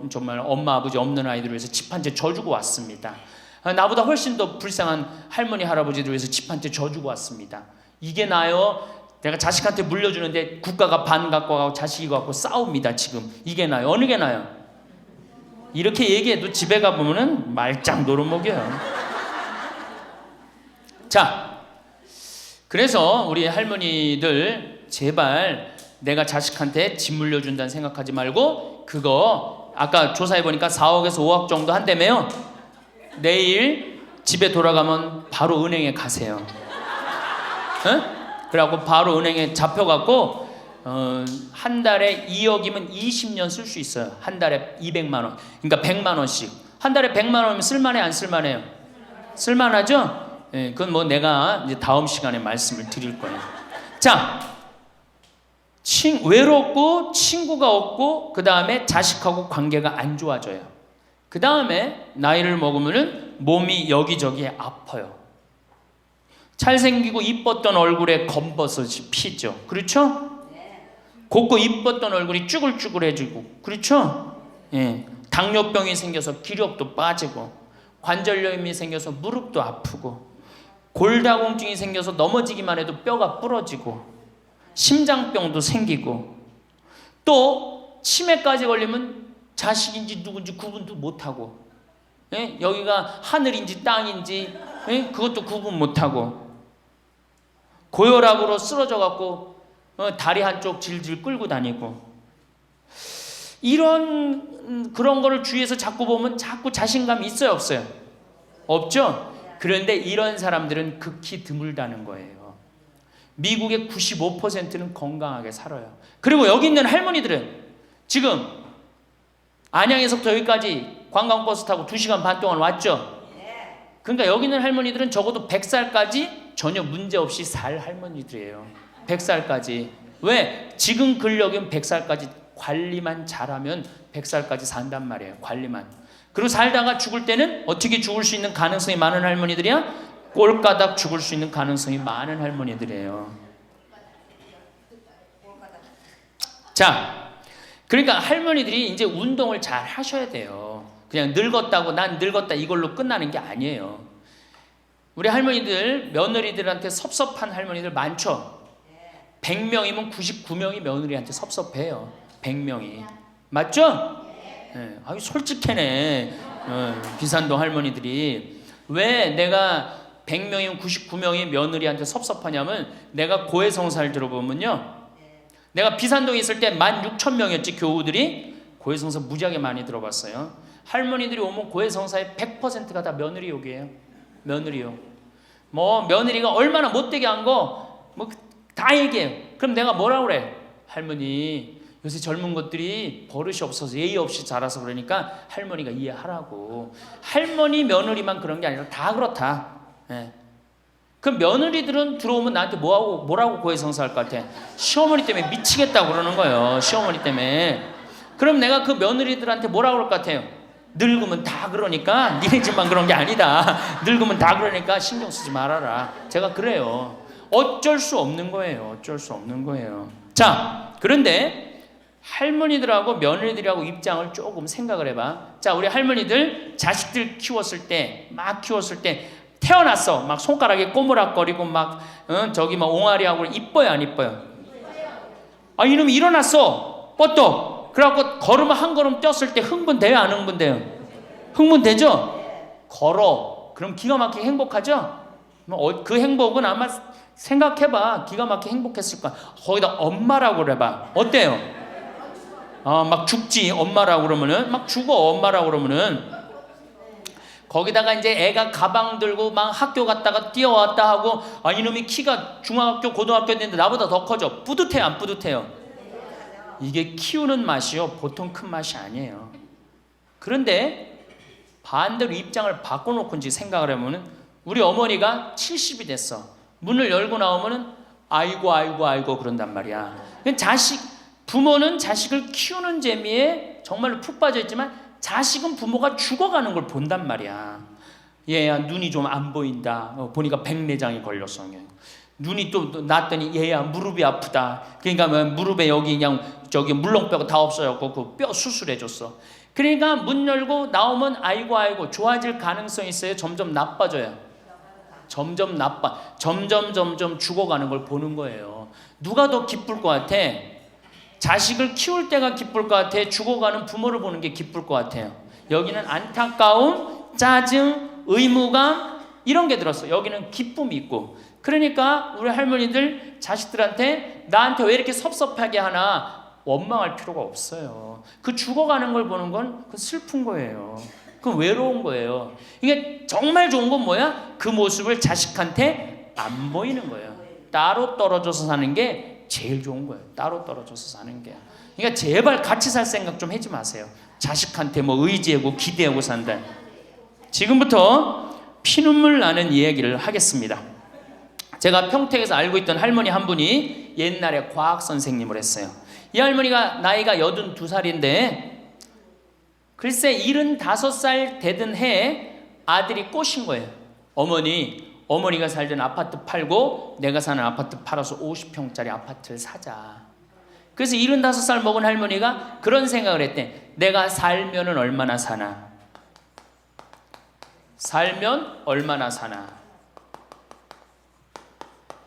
정말 엄마 아버지 없는 아이들을 위해서 집 한 채 져주고 왔습니다. 나보다 훨씬 더 불쌍한 할머니 할아버지들 위해서 집 한 채 져주고 왔습니다. 이게 나요? 내가 자식한테 물려주는데 국가가 반 갖고 가고 자식이 갖고 싸웁니다. 지금 이게 나요? 어느 게 나요? 이렇게 얘기해도 집에 가보면은 말짱 노릇먹여요. 자, 그래서 우리 할머니들 제발 내가 자식한테 집 물려준다는 생각하지 말고, 그거 아까 조사해보니까 4억에서 5억 정도 한다며요. 내일 집에 돌아가면 바로 은행에 가세요. 응? 그래갖고 바로 은행에 잡혀갖고 한 달에 2억이면 20년 쓸 수 있어요. 한 달에 200만 원. 그러니까 100만 원씩. 한 달에 100만 원이면 쓸만해, 안 쓸만해요? 쓸만하죠? 예, 그건 뭐 내가 이제 다음 시간에 말씀을 드릴 거예요. 자, 외롭고 친구가 없고 그 다음에 자식하고 관계가 안 좋아져요. 그 다음에 나이를 먹으면 몸이 여기저기에 아파요. 잘생기고 이뻤던 얼굴에 검버섯이 피죠. 그렇죠? 곱고 이뻤던 얼굴이 쭈글쭈글해지고, 그렇죠? 예. 당뇨병이 생겨서 기력도 빠지고, 관절염이 생겨서 무릎도 아프고, 골다공증이 생겨서 넘어지기만 해도 뼈가 부러지고, 심장병도 생기고, 또 치매까지 걸리면 자식인지 누군지 구분도 못하고, 예? 여기가 하늘인지 땅인지 그것도 구분 못하고, 고혈압으로 쓰러져 갖고 다리 한쪽 질질 끌고 다니고, 이런 그런 거를 주위에서 자꾸 보면 자꾸 자신감이 있어요, 없어요? 없죠? 그런데 이런 사람들은 극히 드물다는 거예요. 미국의 95%는 건강하게 살아요. 그리고 여기 있는 할머니들은 지금 안양에서부터 여기까지 관광버스 타고 2시간 반 동안 왔죠? 그러니까 여기 있는 할머니들은 적어도 100살까지 전혀 문제없이 살 할머니들이에요. 100살까지. 왜? 지금 근력이면 100살까지 관리만 잘하면 100살까지 산단 말이에요. 관리만. 그리고 살다가 죽을 때는 어떻게 죽을 수 있는 가능성이 많은 할머니들이야? 꼴까닥 죽을 수 있는 가능성이 많은 할머니들이에요. 자, 그러니까 할머니들이 이제 운동을 잘 하셔야 돼요. 그냥 늙었다고 난 늙었다 이걸로 끝나는 게 아니에요. 우리 할머니들, 며느리들한테 섭섭한 할머니들 많죠? 100명이면 99명이 며느리한테 섭섭해요. 100명이. 맞죠? 네. 아유, 솔직해네. 비산동 할머니들이. 왜 내가 100명이면 99명이 며느리한테 섭섭하냐면, 내가 고해성사를 들어보면요, 내가 비산동에 있을 때 16,000명이었지 교우들이. 고해성사 무지하게 많이 들어봤어요. 할머니들이 오면 고해성사의 100%가 다 며느리 욕이에요. 며느리 욕. 뭐 며느리가 얼마나 못되게 한 거 뭐 다 얘기해요. 그럼 내가 뭐라고 그래? 할머니, 요새 젊은 것들이 버릇이 없어서 예의 없이 자라서 그러니까 할머니가 이해하라고. 할머니 며느리만 그런 게 아니라 다 그렇다. 예. 그럼 며느리들은 들어오면 나한테 뭐라고 고해성사할 것 같아? 시어머니 때문에 미치겠다고 그러는 거예요. 시어머니 때문에. 그럼 내가 그 며느리들한테 뭐라고 그럴 것 같아요? 늙으면 다 그러니까 니네 집만 그런 게 아니다. 늙으면 다 그러니까 신경 쓰지 말아라. 제가 그래요. 어쩔 수 없는 거예요. 어쩔 수 없는 거예요. 자, 그런데 할머니들하고 며느리들하고 입장을 조금 생각을 해봐. 자, 우리 할머니들 자식들 키웠을 때, 막 키웠을 때 태어났어. 막 손가락에 꼬무락거리고 막 저기 막 옹알이하고 이뻐요, 안 이뻐요? 아, 이놈이 일어났어. 뻗떡. 그래갖고 걸으면 한 걸음 뛰었을 때 흥분돼요, 안 흥분돼요? 흥분되죠? 걸어. 그럼 기가 막히게 행복하죠? 그 행복은 아마 생각해봐. 기가 막히게 행복했을 거야. 거기다 엄마라고 그래봐. 어때요? 막 죽지. 엄마라고 그러면은 막 죽어. 엄마라고 그러면은. 거기다가 이제 애가 가방 들고 막 학교 갔다가 뛰어왔다 하고, 아, 이놈이 키가 중학교 고등학교 됐는데 나보다 더 커져. 뿌듯해요, 안 뿌듯해요? 이게 키우는 맛이요, 보통 큰 맛이 아니에요. 그런데 반대로 입장을 바꿔놓고 이제 생각을 해보면, 우리 어머니가 70이 됐어. 문을 열고 나오면은 아이고 그런단 말이야. 부모는 자식을 키우는 재미에 정말로 푹 빠져 있지만 자식은 부모가 죽어가는 걸 본단 말이야. 얘야 눈이 좀 안 보인다. 보니까 백내장이 걸렸어. 눈이 또 났더니 얘야 무릎이 아프다. 그러니까 무릎에 여기 그냥 저기 물렁뼈가 다 없어졌고 그 뼈 수술해줬어. 그러니까 문 열고 나오면 아이고 좋아질 가능성이 있어요. 점점 나빠져요. 점점 죽어가는 걸 보는 거예요. 누가 더 기쁠 것 같아? 자식을 키울 때가 기쁠 것 같아? 죽어가는 부모를 보는 게 기쁠 것 같아요? 여기는 안타까움, 짜증, 의무감 이런 게 들었어. 여기는 기쁨이 있고. 그러니까 우리 할머니들 자식들한테 나한테 왜 이렇게 섭섭하게 하나 원망할 필요가 없어요. 그 죽어가는 걸 보는 건 그 슬픈 거예요. 그 외로운 거예요. 이게 정말 좋은 건 뭐야? 그 모습을 자식한테 안 보이는 거예요. 따로 떨어져서 사는 게 제일 좋은 거예요. 따로 떨어져서 사는 게. 그러니까 제발 같이 살 생각 좀 하지 마세요. 자식한테 뭐 의지하고 기대하고 산다. 지금부터 피눈물 나는 이야기를 하겠습니다. 제가 평택에서 알고 있던 할머니 한 분이 옛날에 과학 선생님을 했어요. 이 할머니가 나이가 82살인데 글쎄 75살 되던 해에 아들이 꼬신 거예요. 어머니가 살던 아파트 팔고 내가 사는 아파트 팔아서 50평짜리 아파트를 사자. 그래서 75살 먹은 할머니가 그런 생각을 했대. 내가 살면은 얼마나 사나? 살면 얼마나 사나?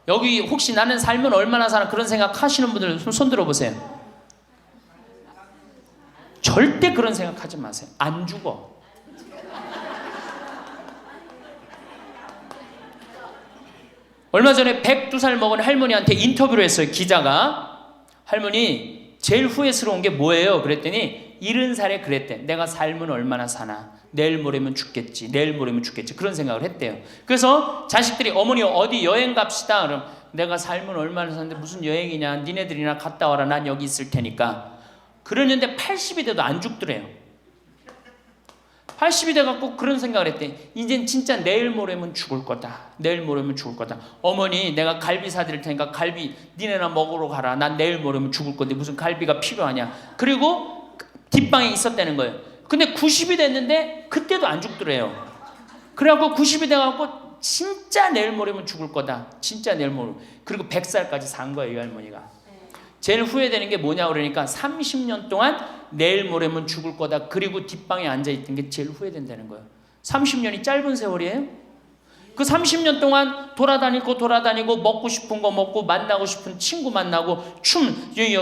여기 혹시 나는 살면 얼마나 사나 그런 생각 하시는 분들 손 들어보세요. 절대 그런 생각하지 마세요. 안 죽어. 얼마 전에 102살 먹은 할머니한테 인터뷰를 했어요. 기자가. 할머니 제일 후회스러운 게 뭐예요? 그랬더니 70살에 그랬대. 내가 살면 얼마나 사나? 내일 모레면 죽겠지. 내일 모레면 죽겠지. 그런 생각을 했대요. 그래서 자식들이 어머니 어디 여행 갑시다. 그럼 내가 살면 얼마나 사는데 무슨 여행이냐. 니네들이나 갔다 와라. 난 여기 있을 테니까. 그러는데 80이 돼도 안 죽더래요. 80이 돼갖고 그런 생각을 했대. 이젠 진짜 내일 모레면 죽을 거다. 내일 모레면 죽을 거다. 어머니 내가 갈비 사드릴 테니까 갈비 니네나 먹으러 가라. 난 내일 모레면 죽을 건데 무슨 갈비가 필요하냐. 그리고 뒷방에 있었다는 거예요. 근데 90이 됐는데 그때도 안 죽더래요. 그래갖고 90이 돼갖고 진짜 내일 모레면 죽을 거다. 진짜 내일 모레. 그리고 100살까지 산 거예요. 이 할머니가. 제일 후회되는 게 뭐냐 그러니까 30년 동안 내일 모레면 죽을 거다. 그리고 뒷방에 앉아있던 게 제일 후회된다는 거예요. 30년이 짧은 세월이에요? 그 30년 동안 돌아다니고 먹고 싶은 거 먹고 만나고 싶은 친구 만나고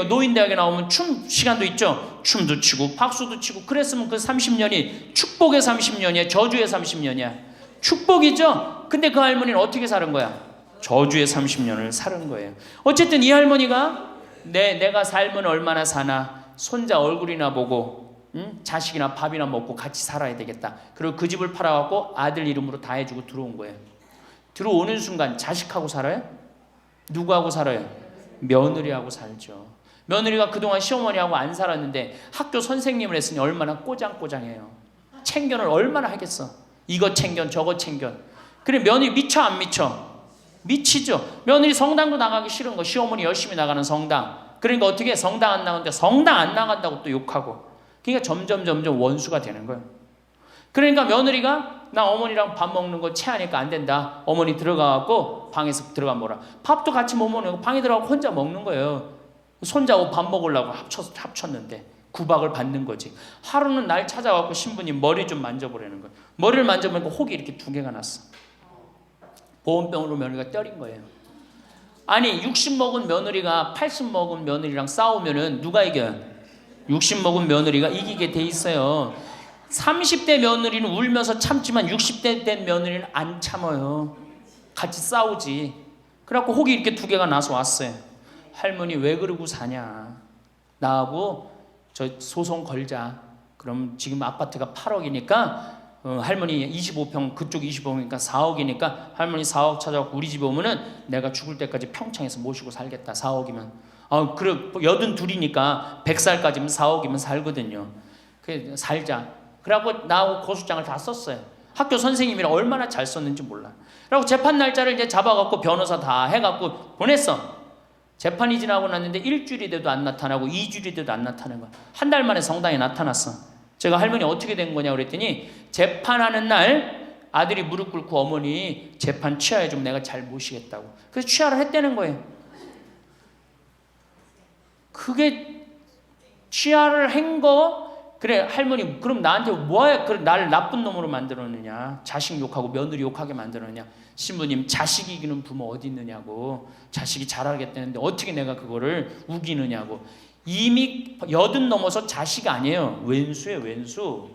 노인대학에 나오면 춤 시간도 있죠. 춤도 추고 박수도 치고 그랬으면 그 30년이 축복의 30년이야? 저주의 30년이야? 축복이죠? 근데 그 할머니는 어떻게 사는 거야? 저주의 30년을 사는 거예요. 어쨌든 이 할머니가 내가 살면 얼마나 사나 손자 얼굴이나 보고 자식이나 밥이나 먹고 같이 살아야 되겠다. 그리고 그 집을 팔아갖고 아들 이름으로 다 해주고 들어온 거예요. 들어오는 순간 자식하고 살아요? 누구하고 살아요? 며느리하고 살죠. 며느리가 그동안 시어머니하고 안 살았는데 학교 선생님을 했으니 얼마나 꼬장꼬장해요. 챙견을 얼마나 하겠어. 이거 챙견 저거 챙견. 그래 며느리 미쳐 안 미쳐? 미치죠. 며느리 성당도 나가기 싫은 거. 시어머니 열심히 나가는 성당. 그러니까 어떻게 성당 안 나가는데 성당 안 나간다고 또 욕하고. 그러니까 점점 원수가 되는 거예요. 그러니까 며느리가 나 어머니랑 밥 먹는 거 체하니까 안 된다. 어머니 들어가갖고 방에서 들어가 먹어라. 밥도 같이 못 먹는 거 방에 들어가고 혼자 먹는 거예요. 손자하고 밥 먹으려고 합쳤는데 구박을 받는 거지. 하루는 날 찾아갖고 신부님 머리 좀 만져보라는 거예요. 머리를 만져보니까 혹이 이렇게 2개가 났어. 보온병으로 며느리가 때린 거예요. 아니 60 먹은 며느리가 80 먹은 며느리랑 싸우면은 누가 이겨요? 60 먹은 며느리가 이기게 돼 있어요. 30대 며느리는 울면서 참지만 60대 된 며느리는 안 참아요. 같이 싸우지. 그래갖고 혹이 이렇게 2개가 나서 왔어요. 할머니 왜 그러고 사냐. 나하고 저 소송 걸자. 그럼 지금 아파트가 8억이니까 할머니 25평 그쪽 25평이니까 4억이니까 할머니 4억 찾아갖고 우리 집에 오면은 내가 죽을 때까지 평창에서 모시고 살겠다. 4억이면 그래 82이니까 100살까지면 4억이면 살거든요. 그래 살자. 그래갖고 나하고 고소장을 다 썼어요. 학교 선생님이라 얼마나 잘 썼는지 몰라. 그래갖고 재판 날짜를 이제 잡아갖고 변호사 다 해갖고 보냈어. 재판이 지나고 났는데 1주일이 돼도 안 나타나고 2주일이 돼도 안 나타나는 거야. 한 달 만에 성당에 나타났어. 제가 할머니 어떻게 된 거냐 그랬더니 재판하는 날 아들이 무릎 꿇고 어머니 재판 취하해 좀 내가 잘 모시겠다고. 그래서 취하를 했다는 거예요. 그게 취하를 한 거. 그래 할머니 그럼 나한테 뭐야 그래 나를 나쁜 놈으로 만들었느냐. 자식 욕하고 며느리 욕하게 만들었느냐. 신부님 자식이 이기는 부모 어디 있느냐고. 자식이 잘하겠다는데 어떻게 내가 그거를 우기느냐고. 이미 80 넘어서 자식 아니에요. 왼수예요 왼수.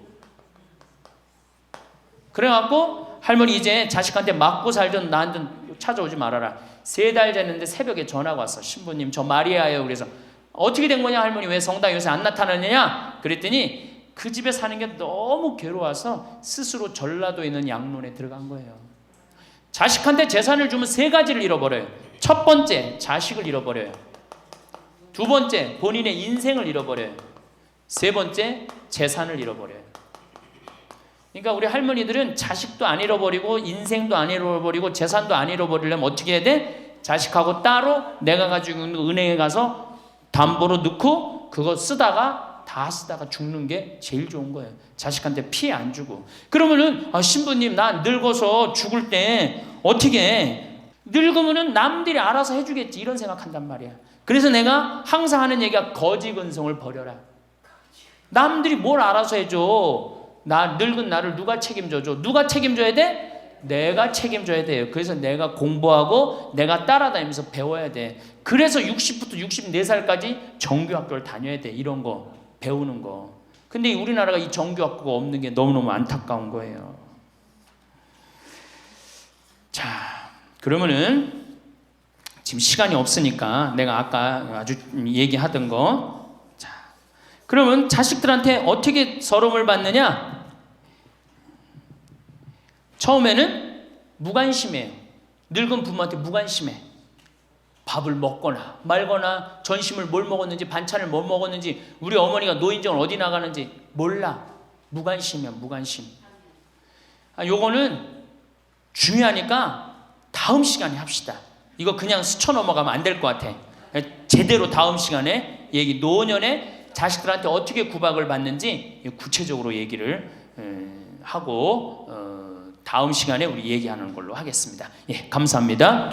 그래갖고 할머니 이제 자식한테 맞고 살던 나한테 찾아오지 말아라. 3달 됐는데 새벽에 전화가 왔어. 신부님 저 마리아예요. 그래서 어떻게 된 거냐 할머니 왜 성당에 요새 안 나타나느냐 그랬더니 그 집에 사는 게 너무 괴로워서 스스로 전라도에 있는 양론에 들어간 거예요. 자식한테 재산을 주면 3가지를 잃어버려요. 첫 번째 자식을 잃어버려요. 2번째 본인의 인생을 잃어버려요. 3번째 재산을 잃어버려요. 그러니까 우리 할머니들은 자식도 안 잃어버리고 인생도 안 잃어버리고 재산도 안 잃어버리려면 어떻게 해야 돼? 자식하고 따로 내가 가지고 있는 은행에 가서 담보로 넣고 그거 다 쓰다가 죽는 게 제일 좋은 거예요. 자식한테 피해 안 주고. 그러면은 신부님 나 늙어서 죽을 때 어떻게 해? 늙으면은 남들이 알아서 해주겠지 이런 생각한단 말이야. 그래서 내가 항상 하는 얘기가 거지 근성을 버려라. 남들이 뭘 알아서 해줘. 나 늙은 나를 누가 책임져줘? 누가 책임져야 돼? 내가 책임져야 돼요. 그래서 내가 공부하고 내가 따라다니면서 배워야 돼. 그래서 60부터 64살까지 정규학교를 다녀야 돼. 이런 거 배우는 거. 근데 우리나라가 이 정규학교가 없는 게 너무너무 안타까운 거예요. 자, 그러면은 지금 시간이 없으니까 내가 아까 아주 얘기하던 거. 자, 그러면 자식들한테 어떻게 서름을 받느냐? 처음에는 무관심해요. 늙은 부모한테 무관심해. 밥을 먹거나 말거나 전심을 뭘 먹었는지 반찬을 뭘 먹었는지 우리 어머니가 노인정을 어디 나가는지 몰라. 무관심이야 무관심. 요거는 중요하니까 다음 시간에 합시다. 이거 그냥 스쳐 넘어가면 안 될 것 같아. 제대로 다음 시간에 얘기 노년에 자식들한테 어떻게 구박을 받는지 구체적으로 얘기를 하고 다음 시간에 우리 얘기하는 걸로 하겠습니다. 예, 감사합니다.